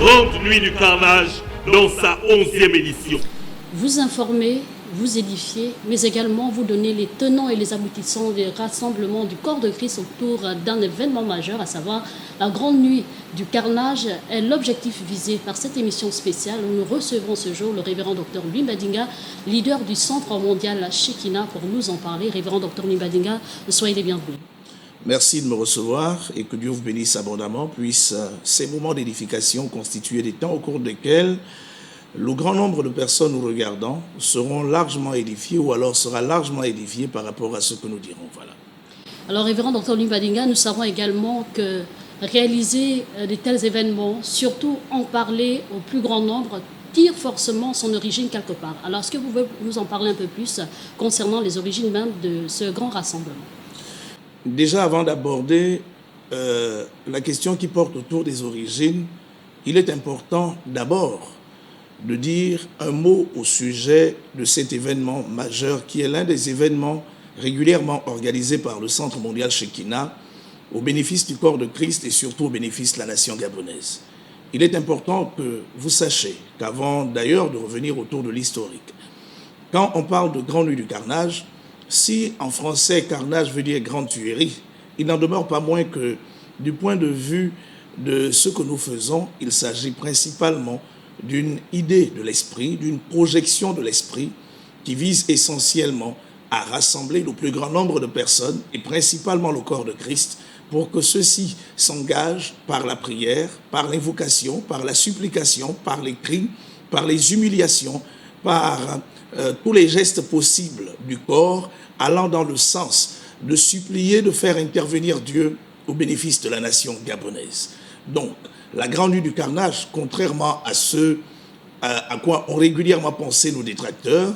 Grande Nuit du Carnage dans sa 11e édition. Vous informer, vous édifier, mais également vous donner les tenants et les aboutissants des rassemblements du corps de Christ autour d'un événement majeur, à savoir la Grande Nuit du Carnage, est l'objectif visé par cette émission spéciale où nous recevrons ce jour le révérend Dr Louis Mbadinga, leader du Centre mondial Shekinah, pour nous en parler. Révérend Dr Louis Mbadinga, soyez les bienvenus. Merci de me recevoir et que Dieu vous bénisse abondamment, puisse ces moments d'édification constituer des temps au cours desquels le grand nombre de personnes nous regardant seront largement édifiées ou alors sera largement édifié par rapport à ce que nous dirons. Voilà. Alors, révérend Dr Louis Mbadinga, nous savons également que réaliser de tels événements, surtout en parler au plus grand nombre, tire forcément son origine quelque part. Alors, est-ce que vous pouvez nous en parler un peu plus concernant les origines même de ce grand rassemblement? Déjà, avant d'aborder la question qui porte autour des origines, il est important d'abord de dire un mot au sujet de cet événement majeur qui est l'un des événements régulièrement organisés par le Centre mondial Shekinah au bénéfice du corps de Christ et surtout au bénéfice de la nation gabonaise. Il est important que vous sachiez qu'avant d'ailleurs de revenir autour de l'historique, quand on parle de Grande Nuit du Carnage, si en français carnage veut dire grande tuerie, il n'en demeure pas moins que du point de vue de ce que nous faisons, il s'agit principalement d'une idée de l'esprit, d'une projection de l'esprit qui vise essentiellement à rassembler le plus grand nombre de personnes et principalement le corps de Christ pour que ceux-ci s'engagent par la prière, par l'invocation, par la supplication, par les cris, par les humiliations, par tous les gestes possibles du corps allant dans le sens de supplier, de faire intervenir Dieu au bénéfice de la nation gabonaise. Donc, la Grande Nuit du Carnage, contrairement à ce à quoi ont régulièrement pensé nos détracteurs,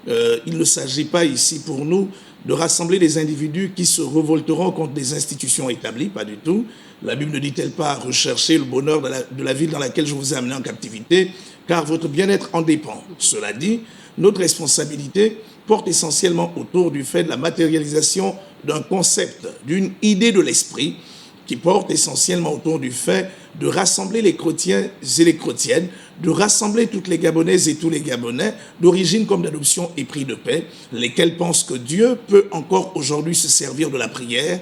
il ne s'agit pas ici pour nous de rassembler des individus qui se révolteront contre des institutions établies, pas du tout. La Bible ne dit-elle pas rechercher le bonheur de la ville dans laquelle je vous ai amené en captivité, car votre bien-être en dépend. Cela dit, notre responsabilité porte essentiellement autour du fait de la matérialisation d'un concept, d'une idée de l'esprit, qui porte essentiellement autour du fait de rassembler les chrétiens et les chrétiennes, de rassembler toutes les Gabonaises et tous les Gabonais, d'origine comme d'adoption et pris de paix, lesquels pensent que Dieu peut encore aujourd'hui se servir de la prière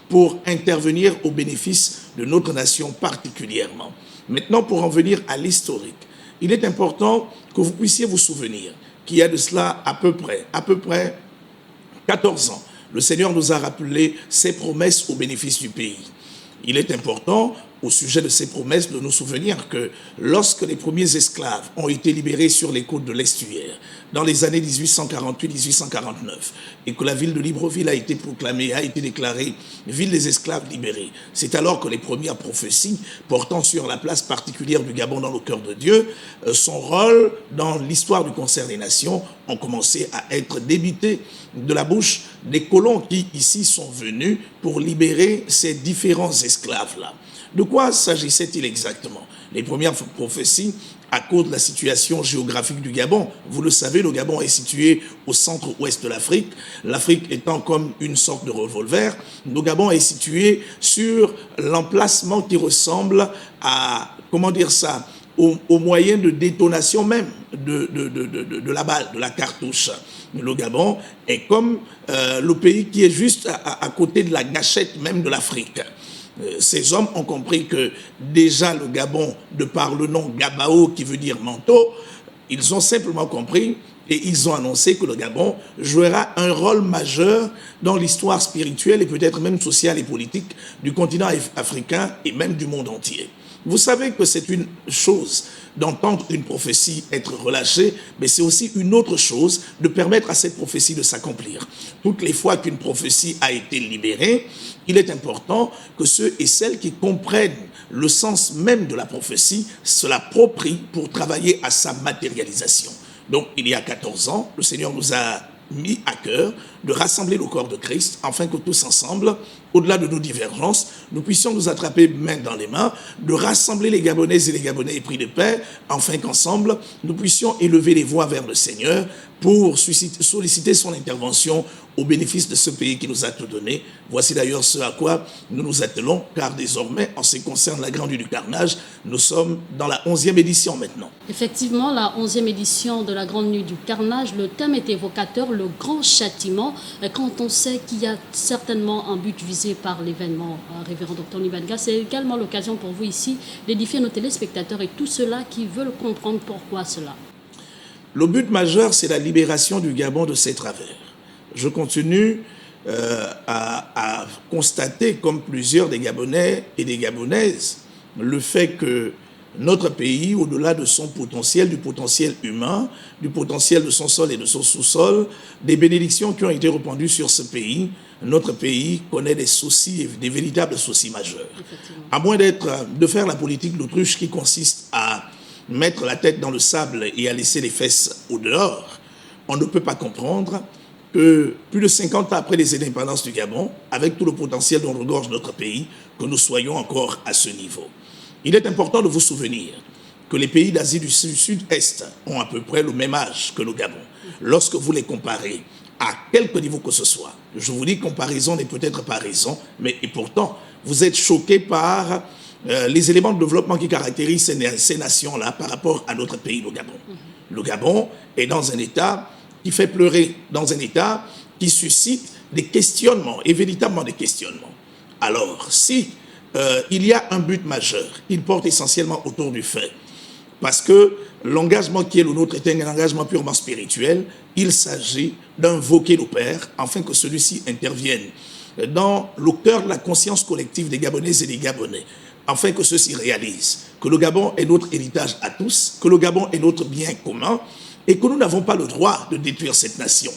pour intervenir au bénéfice de notre nation particulièrement. Maintenant, pour en venir à l'historique, il est important que vous puissiez vous souvenir qu'il y a de cela à peu près 14 ans, le Seigneur nous a rappelé ses promesses au bénéfice du pays. Il est important, au sujet de ces promesses, de nous souvenir que lorsque les premiers esclaves ont été libérés sur les côtes de l'estuaire, dans les années 1848-1849, et que la ville de Libreville a été proclamée, a été déclarée ville des esclaves libérés, c'est alors que les premières prophéties portant sur la place particulière du Gabon dans le cœur de Dieu, son rôle dans l'histoire du concert des nations, ont commencé à être débitées de la bouche des colons qui ici sont venus pour libérer ces différents esclaves-là. De quoi s'agissait-il exactement? Les premières prophéties, à cause de la situation géographique du Gabon, vous le savez, le Gabon est situé au centre-ouest de l'Afrique, l'Afrique étant comme une sorte de revolver, le Gabon est situé sur l'emplacement qui ressemble à, comment dire ça, au moyen de détonation même de la balle, de la cartouche. Le Gabon est comme le pays qui est juste à côté de la gâchette même de l'Afrique. Ces hommes ont compris que déjà le Gabon, de par le nom Gabao qui veut dire manteau, ils ont simplement compris et ils ont annoncé que le Gabon jouera un rôle majeur dans l'histoire spirituelle et peut-être même sociale et politique du continent africain et même du monde entier. Vous savez que c'est une chose d'entendre une prophétie être relâchée, mais c'est aussi une autre chose de permettre à cette prophétie de s'accomplir. Toutes les fois qu'une prophétie a été libérée, il est important que ceux et celles qui comprennent le sens même de la prophétie se l'approprient pour travailler à sa matérialisation. Donc, il y a 14 ans, le Seigneur nous a mis à cœur de rassembler le corps de Christ, afin que tous ensemble, au-delà de nos divergences, nous puissions nous attraper main dans les mains, de rassembler les Gabonaises et les Gabonais épris de paix, afin qu'ensemble, nous puissions élever les voix vers le Seigneur pour solliciter son intervention au bénéfice de ce pays qui nous a tout donné. Voici d'ailleurs ce à quoi nous nous attelons, car désormais, en ce qui concerne la Grande Nuit du Carnage, nous sommes dans la 11e édition maintenant. Effectivement, la 11e édition de la Grande Nuit du Carnage, le thème est évocateur, le grand châtiment, quand on sait qu'il y a certainement un but visé par l'événement, révérend Dr Libadiga. C'est également l'occasion pour vous ici d'édifier nos téléspectateurs et tous ceux-là qui veulent comprendre pourquoi cela. Le but majeur, c'est la libération du Gabon de ses travers. Je continue à constater, comme plusieurs des Gabonais et des Gabonaises, le fait que notre pays, au-delà de son potentiel, du potentiel humain, du potentiel de son sol et de son sous-sol, des bénédictions qui ont été répandues sur ce pays, notre pays connaît des soucis, des véritables soucis majeurs. À moins de faire la politique d'autruche qui consiste à mettre la tête dans le sable et à laisser les fesses au dehors, on ne peut pas comprendre que plus de 50 ans après les indépendances du Gabon, avec tout le potentiel dont regorge notre pays, que nous soyons encore à ce niveau. Il est important de vous souvenir que les pays d'Asie du Sud-Est ont à peu près le même âge que le Gabon. Lorsque vous les comparez à quelque niveau que ce soit, je vous dis comparaison n'est peut-être pas raison, mais et pourtant, vous êtes choqués par les éléments de développement qui caractérisent ces nations-là par rapport à notre pays, le Gabon. Le Gabon est dans un état qui fait pleurer, dans un état qui suscite des questionnements, et véritablement des questionnements. Alors, si il y a un but majeur, il porte essentiellement autour du fait, parce que l'engagement qui est le nôtre est un engagement purement spirituel, il s'agit d'invoquer le Père, afin que celui-ci intervienne dans le cœur de la conscience collective des Gabonaises et des Gabonais, afin que ceci réalise que le Gabon est notre héritage à tous, que le Gabon est notre bien commun, et que nous n'avons pas le droit de détruire cette nation,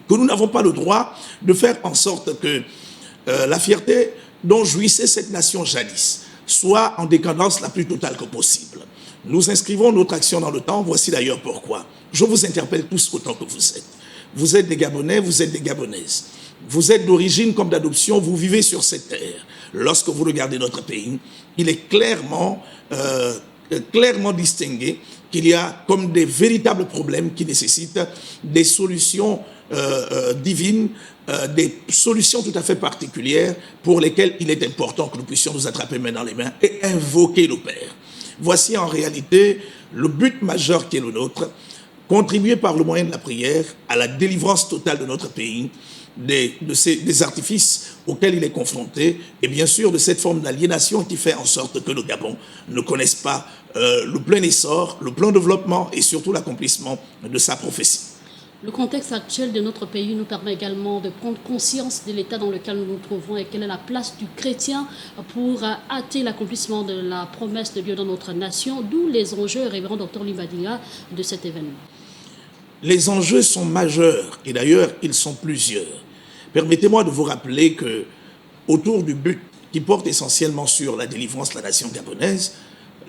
que nous n'avons pas le droit de faire en sorte que la fierté dont jouissait cette nation jadis soit en décadence la plus totale que possible. Nous inscrivons notre action dans le temps, voici d'ailleurs pourquoi. Je vous interpelle tous autant que vous êtes. Vous êtes des Gabonais, vous êtes des Gabonaises. Vous êtes d'origine comme d'adoption, vous vivez sur cette terre. Lorsque vous regardez notre pays, il est clairement distingué qu'il y a comme des véritables problèmes qui nécessitent des solutions divines, des solutions tout à fait particulières pour lesquelles il est important que nous puissions nous attraper main dans les mains et invoquer le Père. Voici en réalité le but majeur qui est le nôtre, contribuer par le moyen de la prière à la délivrance totale de notre pays, des artifices auxquels il est confronté, et bien sûr de cette forme d'aliénation qui fait en sorte que le Gabon ne connaisse pas le plein essor, le plein développement et surtout l'accomplissement de sa prophétie. Le contexte actuel de notre pays nous permet également de prendre conscience de l'état dans lequel nous nous trouvons et quelle est la place du chrétien pour hâter l'accomplissement de la promesse de Dieu dans notre nation, d'où les enjeux, révérend Dr Libadiga, de cet événement. Les enjeux sont majeurs et d'ailleurs ils sont plusieurs. Permettez-moi de vous rappeler que autour du but qui porte essentiellement sur la délivrance de la nation gabonaise,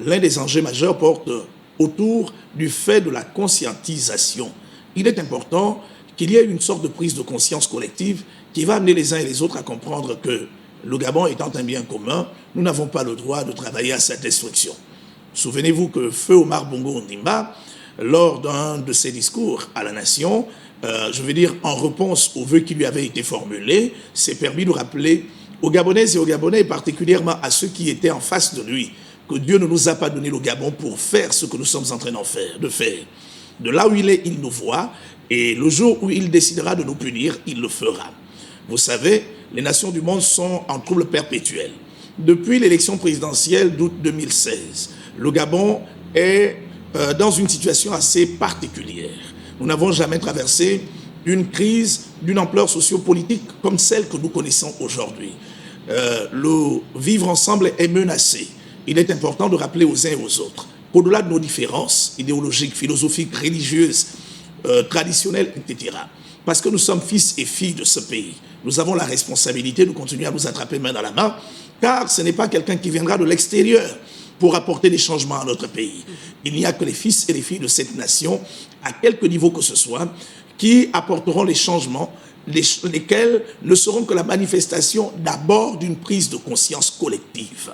l'un des enjeux majeurs porte autour du fait de la conscientisation. Il est important qu'il y ait une sorte de prise de conscience collective qui va amener les uns et les autres à comprendre que le Gabon étant un bien commun, nous n'avons pas le droit de travailler à sa destruction. Souvenez-vous que Feu Omar Bongo Ondimba, lors d'un de ses discours à la nation, en réponse aux vœux qui lui avaient été formulés, s'est permis de rappeler aux Gabonaises et aux Gabonais, et particulièrement à ceux qui étaient en face de lui, que Dieu ne nous a pas donné le Gabon pour faire ce que nous sommes en train de faire. De là où il est, il nous voit, et le jour où il décidera de nous punir, il le fera. Vous savez, les nations du monde sont en trouble perpétuel. Depuis l'élection présidentielle d'août 2016, le Gabon est dans une situation assez particulière. Nous n'avons jamais traversé une crise d'une ampleur sociopolitique comme celle que nous connaissons aujourd'hui. Le vivre ensemble est menacé. Il est important de rappeler aux uns et aux autres qu'au-delà de nos différences idéologiques, philosophiques, religieuses, traditionnelles, etc., parce que nous sommes fils et filles de ce pays, nous avons la responsabilité de continuer à nous attraper main dans la main, car ce n'est pas quelqu'un qui viendra de l'extérieur pour apporter des changements à notre pays. Il n'y a que les fils et les filles de cette nation, à quelque niveau que ce soit, qui apporteront les changements lesquels ne seront que la manifestation d'abord d'une prise de conscience collective.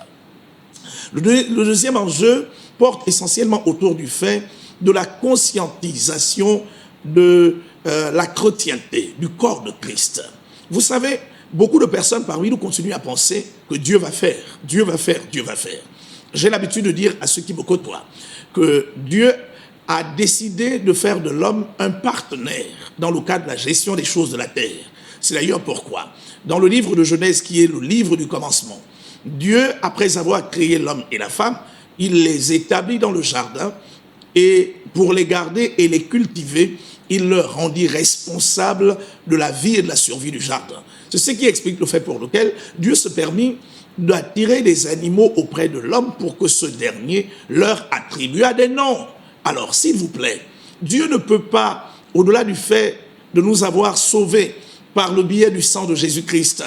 Le deuxième enjeu porte essentiellement autour du fait de la conscientisation de la chrétienté, du corps de Christ. Vous savez, beaucoup de personnes parmi nous continuent à penser que Dieu va faire, Dieu va faire, Dieu va faire. J'ai l'habitude de dire à ceux qui me côtoient que Dieu a décidé de faire de l'homme un partenaire dans le cadre de la gestion des choses de la terre. C'est d'ailleurs pourquoi, dans le livre de Genèse, qui est le livre du commencement, Dieu, après avoir créé l'homme et la femme, il les établit dans le jardin et pour les garder et les cultiver, il leur rendit responsables de la vie et de la survie du jardin. C'est ce qui explique le fait pour lequel Dieu se permit d'attirer des animaux auprès de l'homme pour que ce dernier leur attribue des noms. Alors, s'il vous plaît, Dieu ne peut pas, au-delà du fait de nous avoir sauvés par le biais du sang de Jésus-Christ,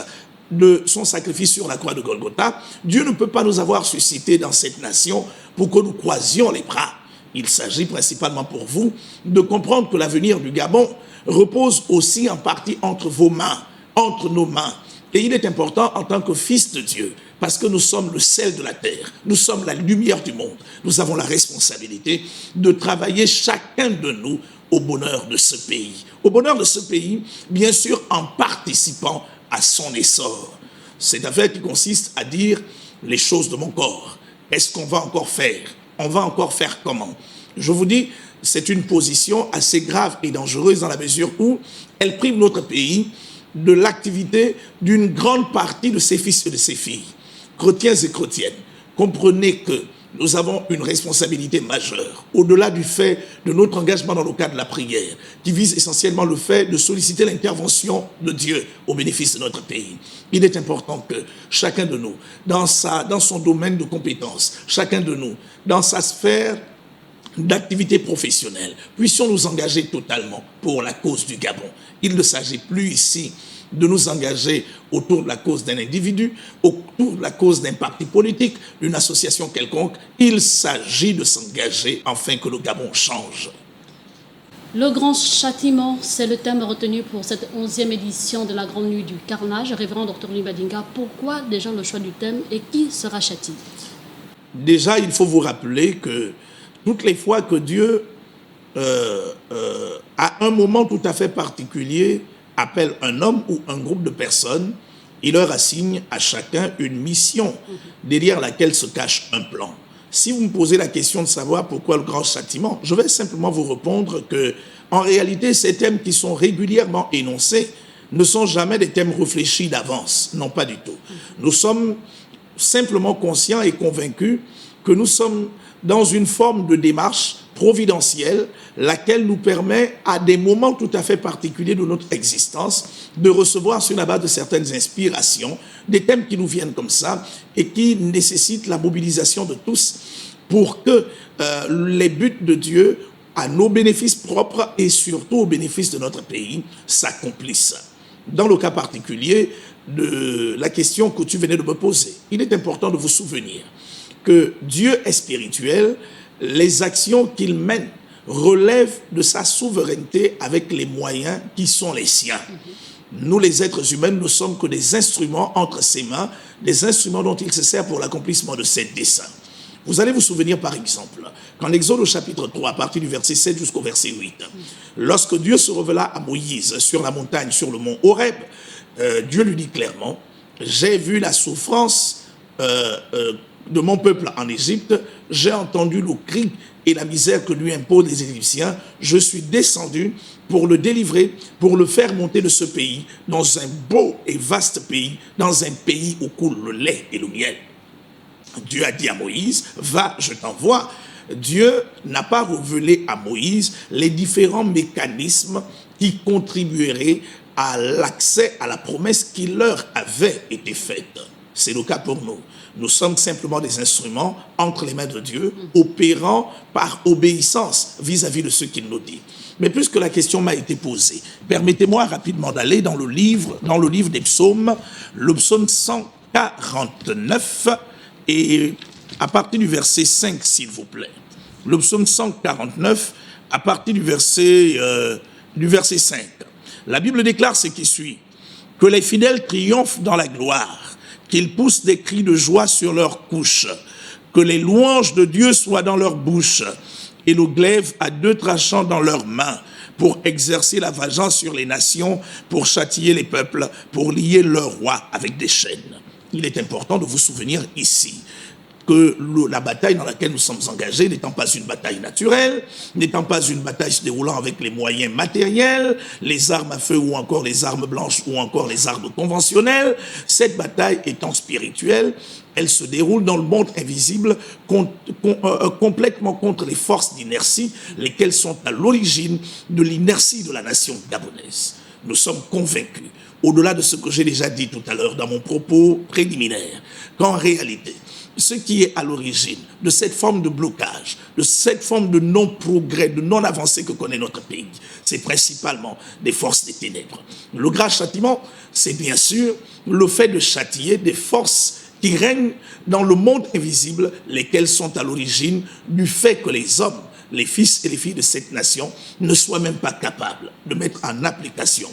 de son sacrifice sur la croix de Golgotha, Dieu ne peut pas nous avoir suscités dans cette nation pour que nous croisions les bras. Il s'agit principalement pour vous de comprendre que l'avenir du Gabon repose aussi en partie entre vos mains, entre nos mains. Et il est important en tant que fils de Dieu, parce que nous sommes le sel de la terre, nous sommes la lumière du monde. Nous avons la responsabilité de travailler chacun de nous au bonheur de ce pays. Au bonheur de ce pays, bien sûr, en participant à son essor. Cette affaire qui consiste à dire les choses de mon corps. Est-ce qu'on va encore faire? On va encore faire comment? Je vous dis, c'est une position assez grave et dangereuse dans la mesure où elle prive notre pays de l'activité d'une grande partie de ses fils et de ses filles, chrétiens et chrétiennes. Comprenez que nous avons une responsabilité majeure, au-delà du fait de notre engagement dans le cadre de la prière, qui vise essentiellement le fait de solliciter l'intervention de Dieu au bénéfice de notre pays. Il est important que chacun de nous, dans son domaine de compétences, chacun de nous, dans sa sphère d'activité professionnelle, puissions nous engager totalement pour la cause du Gabon. Il ne s'agit plus ici de nous engager autour de la cause d'un individu, autour de la cause d'un parti politique, d'une association quelconque. Il s'agit de s'engager afin que le Gabon change. Le grand châtiment, c'est le thème retenu pour cette 11e édition de la Grande Nuit du Carnage. Révérend Dr Louis Badinga, pourquoi déjà le choix du thème et qui sera châtié? Déjà, il faut vous rappeler que toutes les fois que Dieu, à un moment tout à fait particulier, appelle un homme ou un groupe de personnes, il leur assigne à chacun une mission derrière laquelle se cache un plan. Si vous me posez la question de savoir pourquoi le grand châtiment, je vais simplement vous répondre que, en réalité, ces thèmes qui sont régulièrement énoncés ne sont jamais des thèmes réfléchis d'avance. Non, pas du tout. Nous sommes simplement conscients et convaincus que nous sommes dans une forme de démarche providentielle, laquelle nous permet, à des moments tout à fait particuliers de notre existence, de recevoir sur la base de certaines inspirations, des thèmes qui nous viennent comme ça et qui nécessitent la mobilisation de tous pour que les buts de Dieu, à nos bénéfices propres et surtout au bénéfice de notre pays, s'accomplissent. Dans le cas particulier de la question que tu venais de me poser, il est important de vous souvenir que Dieu est spirituel, les actions qu'il mène relèvent de sa souveraineté avec les moyens qui sont les siens. Nous, les êtres humains, ne sommes que des instruments entre ses mains, des instruments dont il se sert pour l'accomplissement de ses desseins. Vous allez vous souvenir, par exemple, qu'en Exode au chapitre 3, à partir du verset 7 jusqu'au verset 8, lorsque Dieu se révéla à Moïse sur la montagne, sur le mont Horeb, Dieu lui dit clairement, « J'ai vu la souffrance de mon peuple en Égypte, j'ai entendu le cri et la misère que lui imposent les Égyptiens, je suis descendu pour le délivrer, pour le faire monter de ce pays, dans un beau et vaste pays, dans un pays où coule le lait et le miel. » Dieu a dit à Moïse, « Va, je t'envoie. » Dieu n'a pas révélé à Moïse les différents mécanismes qui contribueraient à l'accès à la promesse qui leur avait été faite. C'est le cas pour nous. Nous sommes simplement des instruments entre les mains de Dieu, opérant par obéissance vis-à-vis de ce qu'il nous dit. Mais puisque la question m'a été posée, permettez-moi rapidement d'aller dans le livre des psaumes, le psaume 149, et à partir du verset 5, s'il vous plaît. Le psaume 149, à partir du verset 5. La Bible déclare ce qui suit, que les fidèles triomphent dans la gloire, qu'ils poussent des cris de joie sur leurs couches, que les louanges de Dieu soient dans leur bouche et le glaive à deux tranchants dans leurs mains, pour exercer la vengeance sur les nations, pour châtier les peuples, pour lier leurs rois avec des chaînes. Il est important de vous souvenir ici que la bataille dans laquelle nous sommes engagés n'étant pas une bataille naturelle, n'étant pas une bataille se déroulant avec les moyens matériels, les armes à feu ou encore les armes blanches ou encore les armes conventionnelles, cette bataille étant spirituelle, elle se déroule dans le monde invisible complètement contre les forces d'inertie, lesquelles sont à l'origine de l'inertie de la nation gabonaise. Nous sommes convaincus, au-delà de ce que j'ai déjà dit tout à l'heure dans mon propos préliminaire, qu'en réalité, ce qui est à l'origine de cette forme de blocage, de cette forme de non-progrès, de non-avancée que connaît notre pays, c'est principalement des forces des ténèbres. Le grand châtiment, c'est bien sûr le fait de châtier des forces qui règnent dans le monde invisible, lesquelles sont à l'origine du fait que les hommes, les fils et les filles de cette nation ne soient même pas capables de mettre en application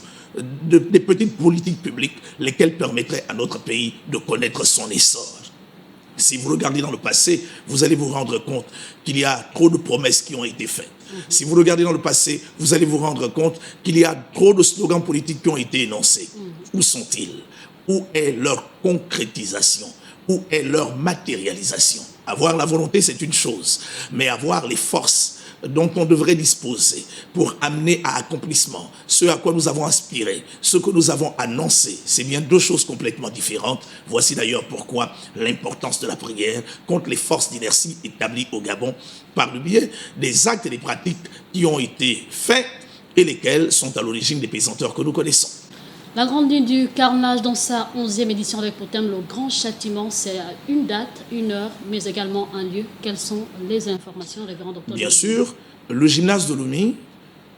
des petites politiques publiques, lesquelles permettraient à notre pays de connaître son essor. Si vous regardez dans le passé, vous allez vous rendre compte qu'il y a trop de promesses qui ont été faites. Si vous regardez dans le passé, vous allez vous rendre compte qu'il y a trop de slogans politiques qui ont été énoncés. Où sont-ils? Où est leur concrétisation? Où est leur matérialisation? Avoir la volonté, c'est une chose, mais avoir les forces dont on devrait disposer pour amener à accomplissement ce à quoi nous avons aspiré, ce que nous avons annoncé, c'est bien deux choses complètement différentes. Voici d'ailleurs pourquoi l'importance de la prière contre les forces d'inertie établies au Gabon par le biais des actes et des pratiques qui ont été faits et lesquels sont à l'origine des pesanteurs que nous connaissons. La Grande Nuit du Carnage, dans sa 11e édition avec pour thème le Grand Châtiment, c'est une date, une heure, mais également un lieu. Quelles sont les informations, révérend docteur? Bien sûr, le gymnase de Lomé,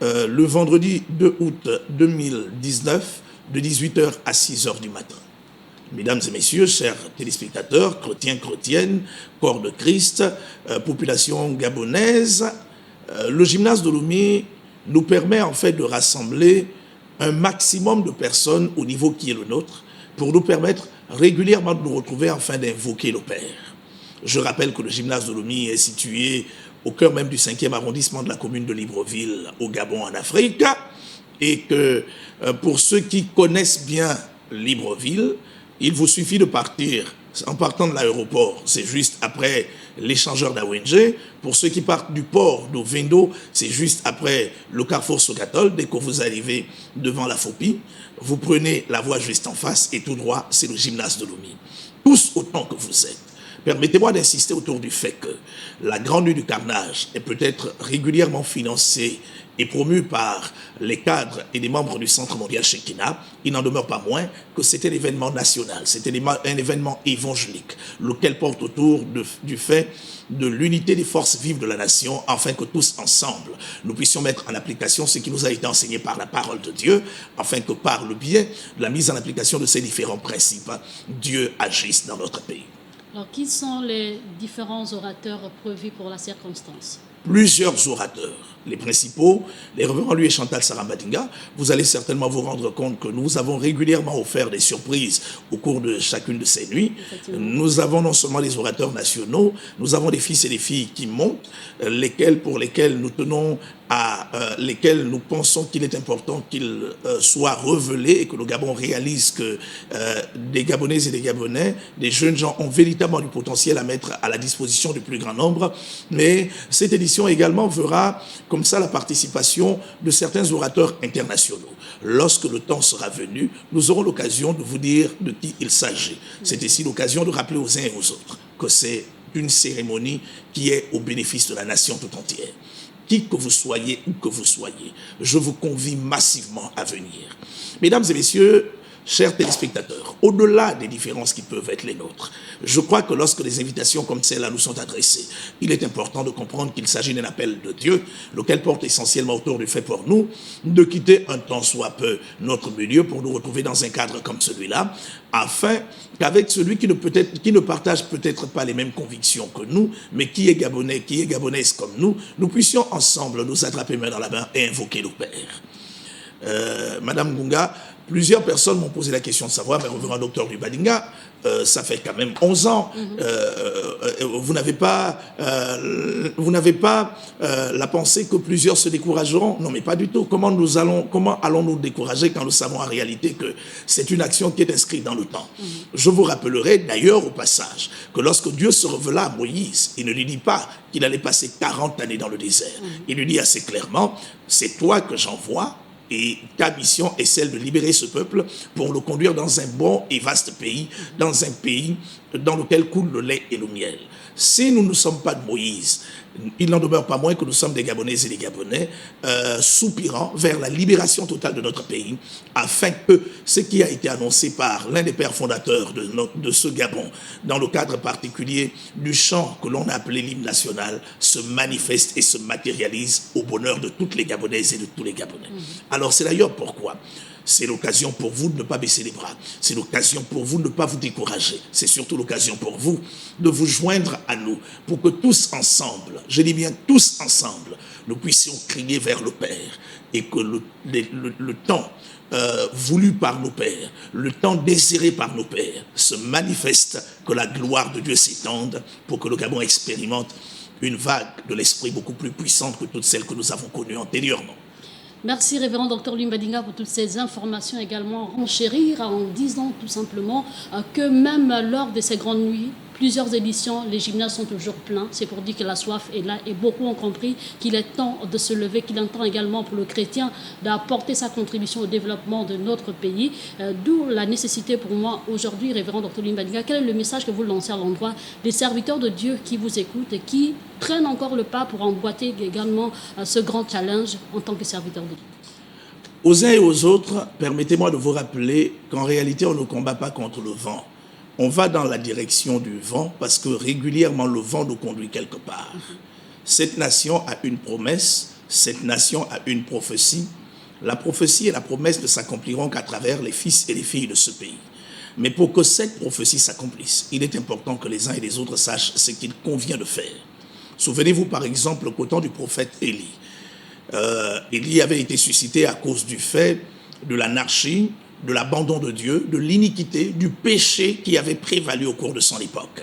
le vendredi 2 août 2019, de 18h à 6h du matin. Mesdames et messieurs, chers téléspectateurs, chrétiens, chrétiennes, corps de Christ, population gabonaise, le gymnase de Lomé nous permet en fait de rassembler un maximum de personnes au niveau qui est le nôtre pour nous permettre régulièrement de nous retrouver afin d'invoquer le Père. Je rappelle que le gymnase de Lomé est situé au cœur même du 5e arrondissement de la commune de Libreville au Gabon en Afrique et que pour ceux qui connaissent bien Libreville, il vous suffit de partir. En partant de l'aéroport, c'est juste après l'échangeur d'Awenge. Pour ceux qui partent du port d'Ovendo, c'est juste après le carrefour Sogatol. Dès que vous arrivez devant la Fopi, vous prenez la voie juste en face et tout droit, c'est le gymnase de Lomé. Tous autant que vous êtes. Permettez-moi d'insister autour du fait que la Grande Nuit du Carnage est peut-être régulièrement financée et promue par les cadres et les membres du Centre mondial Shekinah. Il n'en demeure pas moins que c'était un événement national, c'était un événement évangélique, lequel porte autour du fait de l'unité des forces vives de la nation, afin que tous ensemble, nous puissions mettre en application ce qui nous a été enseigné par la parole de Dieu, afin que par le biais de la mise en application de ces différents principes, Dieu agisse dans notre pays. Alors, qui sont les différents orateurs prévus pour la circonstance? Plusieurs orateurs, les principaux, les révérends lui et Chantal Sarambadinga. Vous allez certainement vous rendre compte que nous avons régulièrement offert des surprises au cours de chacune de ces nuits. Nous avons non seulement des orateurs nationaux, nous avons des fils et des filles qui montent, pour lesquels nous tenons lesquels nous pensons qu'il est important qu'ils soient révélés et que le Gabon réalise que des Gabonaises et des Gabonais, des jeunes gens ont véritablement du potentiel à mettre à la disposition du plus grand nombre. Mais cette édition également verra comme ça la participation de certains orateurs internationaux. Lorsque le temps sera venu, nous aurons l'occasion de vous dire de qui il s'agit. C'est ici l'occasion de rappeler aux uns et aux autres que c'est une cérémonie qui est au bénéfice de la nation tout entière. Qui que vous soyez, où que vous soyez, je vous convie massivement à venir. Mesdames et messieurs, chers téléspectateurs, au-delà des différences qui peuvent être les nôtres, je crois que lorsque des invitations comme celle-là nous sont adressées, il est important de comprendre qu'il s'agit d'un appel de Dieu, lequel porte essentiellement autour du fait pour nous de quitter un tant soit peu notre milieu pour nous retrouver dans un cadre comme celui-là, afin qu'avec celui qui ne partage peut-être pas les mêmes convictions que nous, mais qui est gabonais, qui est gabonaise comme nous puissions ensemble nous attraper main dans la main et invoquer le Père. Madame Ngunga, plusieurs personnes m'ont posé la question de savoir, mais revenant docteur Lumbadinga, ça fait quand même 11 ans, vous n'avez pas la pensée que plusieurs se décourageront? Non, mais pas du tout. Comment allons-nous décourager quand nous savons en réalité que c'est une action qui est inscrite dans le temps? Je vous rappellerai d'ailleurs au passage que lorsque Dieu se révéla à Moïse, il ne lui dit pas qu'il allait passer 40 années dans le désert. Il lui dit assez clairement, c'est toi que j'envoie, et ta mission est celle de libérer ce peuple pour le conduire dans un bon et vaste pays, dans un pays dans lequel coule le lait et le miel. Si nous ne sommes pas de Moïse, il n'en demeure pas moins que nous sommes des Gabonaises et des Gabonais soupirant vers la libération totale de notre pays, afin que ce qui a été annoncé par l'un des pères fondateurs de ce Gabon, dans le cadre particulier du chant que l'on a appelé l'hymne national, se manifeste et se matérialise au bonheur de toutes les Gabonaises et de tous les Gabonais. Alors c'est d'ailleurs pourquoi c'est l'occasion pour vous de ne pas baisser les bras. C'est l'occasion pour vous de ne pas vous décourager. C'est surtout l'occasion pour vous de vous joindre à nous pour que tous ensemble, je dis bien tous ensemble, nous puissions crier vers le Père et que le temps voulu par nos pères, le temps désiré par nos pères se manifeste, que la gloire de Dieu s'étende pour que le Gabon expérimente une vague de l'esprit beaucoup plus puissante que toutes celles que nous avons connues antérieurement. Merci, révérend Dr Lumbadinga, pour toutes ces informations, également renchérir en disant tout simplement que même lors de ces grandes nuits, plusieurs éditions, les gymnases sont toujours pleins. C'est pour dire que la soif est là et beaucoup ont compris qu'il est temps de se lever, qu'il est temps également pour le chrétien d'apporter sa contribution au développement de notre pays. D'où la nécessité pour moi aujourd'hui, révérend Dr Lumbadinga, quel est le message que vous lancez à l'endroit des serviteurs de Dieu qui vous écoutent et qui prennent encore le pas pour emboîter également ce grand challenge en tant que serviteurs de Dieu? Aux uns et aux autres, permettez-moi de vous rappeler qu'en réalité, on ne combat pas contre le vent. On va dans la direction du vent parce que régulièrement, le vent nous conduit quelque part. Cette nation a une promesse, cette nation a une prophétie. La prophétie et la promesse ne s'accompliront qu'à travers les fils et les filles de ce pays. Mais pour que cette prophétie s'accomplisse, il est important que les uns et les autres sachent ce qu'il convient de faire. Souvenez-vous par exemple qu'au temps du prophète Élie, Élie avait été suscité à cause du fait de l'anarchie, de l'abandon de Dieu, de l'iniquité, du péché qui avait prévalu au cours de son époque.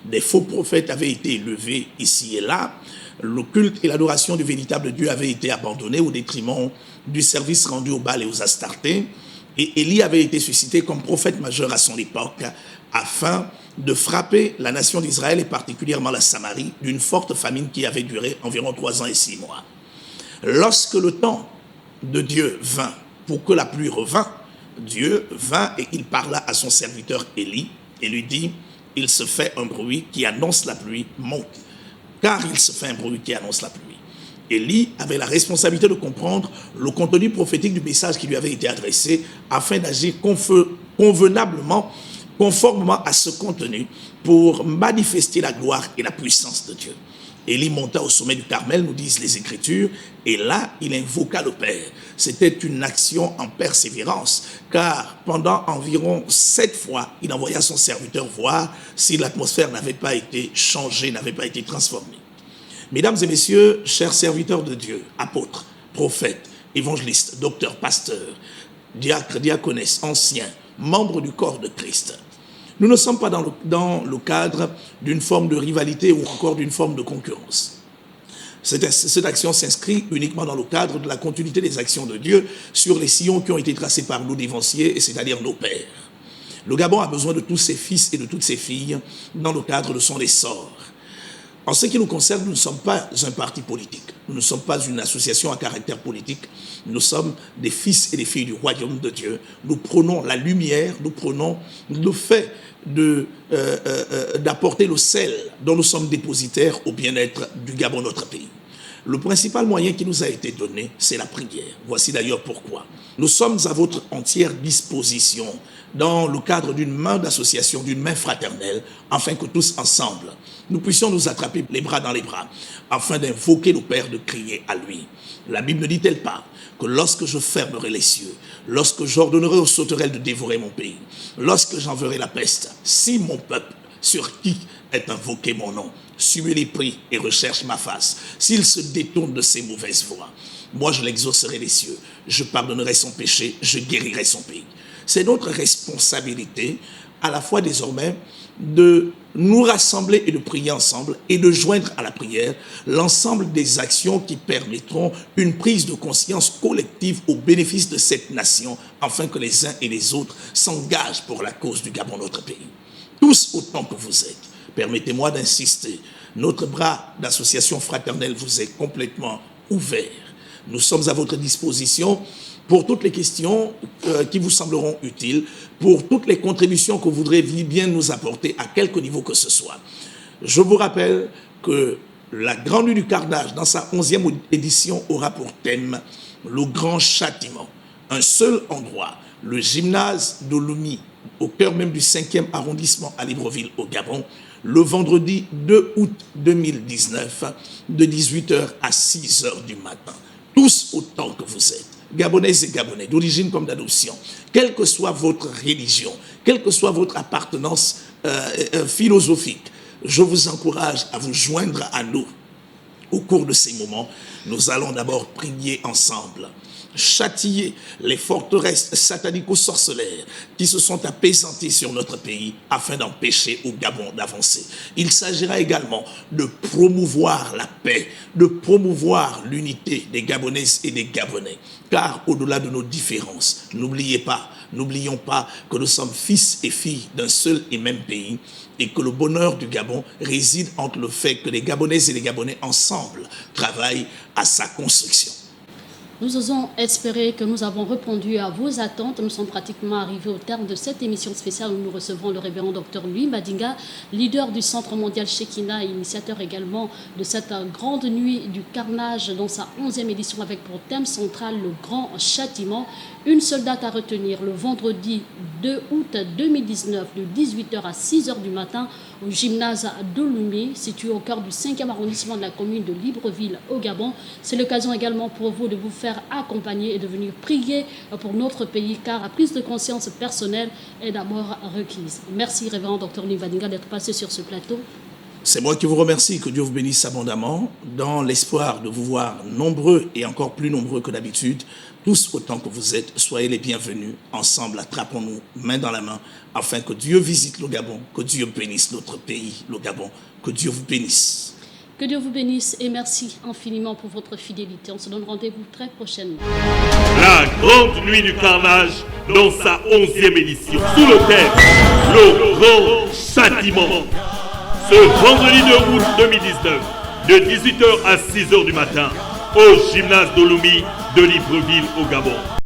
Des faux prophètes avaient été élevés ici et là. Le culte et l'adoration du véritable Dieu avaient été abandonnés au détriment du service rendu aux Baal et aux Astartés. Et Élie avait été suscité comme prophète majeur à son époque afin de frapper la nation d'Israël et particulièrement la Samarie d'une forte famine qui avait duré environ 3 ans et 6 mois. Lorsque le temps de Dieu vint pour que la pluie revint, Dieu vint et il parla à son serviteur Élie et lui dit, il se fait un bruit qui annonce la pluie, monte. Car il se fait un bruit qui annonce la pluie. Élie avait la responsabilité de comprendre le contenu prophétique du message qui lui avait été adressé afin d'agir convenablement, conformément à ce contenu pour manifester la gloire et la puissance de Dieu. Élie monta au sommet du Carmel, nous disent les Écritures, et là, il invoqua le Père. C'était une action en persévérance, car pendant environ 7 fois, il envoya son serviteur voir si l'atmosphère n'avait pas été changée, n'avait pas été transformée. Mesdames et messieurs, chers serviteurs de Dieu, apôtres, prophètes, évangélistes, docteurs, pasteurs, diacres, diaconesses, anciens, membres du corps de Christ, nous ne sommes pas dans le cadre d'une forme de rivalité ou encore d'une forme de concurrence. Cette action s'inscrit uniquement dans le cadre de la continuité des actions de Dieu sur les sillons qui ont été tracés par nos dévanciers, c'est-à-dire nos pères. Le Gabon a besoin de tous ses fils et de toutes ses filles dans le cadre de son essor. En ce qui nous concerne, nous ne sommes pas un parti politique. Nous ne sommes pas une association à caractère politique. Nous sommes des fils et des filles du royaume de Dieu. Nous prenons la lumière, nous prenons le fait d'apporter le sel dont nous sommes dépositaires au bien-être du Gabon, notre pays. Le principal moyen qui nous a été donné, c'est la prière. Voici d'ailleurs pourquoi. Nous sommes à votre entière disposition dans le cadre d'une main d'association, d'une main fraternelle, afin que tous ensemble, nous puissions nous attraper les bras dans les bras, afin d'invoquer le Père, de crier à lui. La Bible ne dit-elle pas que lorsque je fermerai les cieux, lorsque j'ordonnerai aux sauterelles de dévorer mon pays, lorsque j'enverrai la peste, si mon peuple, sur qui ait invoqué mon nom, suivez les prix et recherche ma face, s'il se détourne de ses mauvaises voies, moi je l'exaucerai des cieux, je pardonnerai son péché, je guérirai son pays. C'est notre responsabilité, à la fois désormais, de nous rassembler et de prier ensemble et de joindre à la prière l'ensemble des actions qui permettront une prise de conscience collective au bénéfice de cette nation, afin que les uns et les autres s'engagent pour la cause du Gabon, notre pays. Tous autant que vous êtes, permettez-moi d'insister, notre bras d'association fraternelle vous est complètement ouvert. Nous sommes à votre disposition pour toutes les questions qui vous sembleront utiles, pour toutes les contributions que vous voudrez bien nous apporter à quelque niveau que ce soit. Je vous rappelle que la Grande Nuit du Carnage, dans sa 11e édition, aura pour thème le grand châtiment. Un seul endroit, le gymnase de Lomé, au cœur même du 5e arrondissement à Libreville, au Gabon, le vendredi 2 août 2019, de 18h à 6h du matin. Tous autant que vous êtes, Gabonaises et Gabonais, d'origine comme d'adoption, quelle que soit votre religion, quelle que soit votre appartenance philosophique, je vous encourage à vous joindre à nous. Au cours de ces moments, nous allons d'abord prier ensemble, châtier les forteresses satanico-sorcelaires qui se sont apaisanties sur notre pays afin d'empêcher au Gabon d'avancer. Il s'agira également de promouvoir la paix, de promouvoir l'unité des Gabonaises et des Gabonais. Car au-delà de nos différences, n'oublions pas que nous sommes fils et filles d'un seul et même pays et que le bonheur du Gabon réside entre le fait que les Gabonaises et les Gabonais ensemble travaillent à sa construction. Nous osons espérer que nous avons répondu à vos attentes. Nous sommes pratiquement arrivés au terme de cette émission spéciale où nous recevrons le révérend Dr Louis Madinga, leader du Centre mondial Shekinah et initiateur également de cette grande nuit du carnage dans sa 11e édition avec pour thème central le grand châtiment. Une seule date à retenir, le vendredi 2 août 2019 de 18h à 6h du matin au gymnase de Lomé, situé au cœur du 5e arrondissement de la commune de Libreville au Gabon. C'est l'occasion également pour vous de vous faire accompagner et de venir prier pour notre pays car la prise de conscience personnelle est d'abord requise. Merci révérend Dr Louis Madinga d'être passé sur ce plateau. C'est moi qui vous remercie, que Dieu vous bénisse abondamment, dans l'espoir de vous voir nombreux et encore plus nombreux que d'habitude. Tous autant que vous êtes, soyez les bienvenus. Ensemble, attrapons-nous main dans la main, afin que Dieu visite le Gabon, que Dieu bénisse notre pays, le Gabon, que Dieu vous bénisse. Que Dieu vous bénisse et merci infiniment pour votre fidélité. On se donne rendez-vous très prochainement. La grande nuit du carnage dans sa 11e édition, sous le thème le grand châtiment. Ce vendredi 2 août 2019, de 18h à 6h du matin, au gymnase de Lomé de Libreville au Gabon.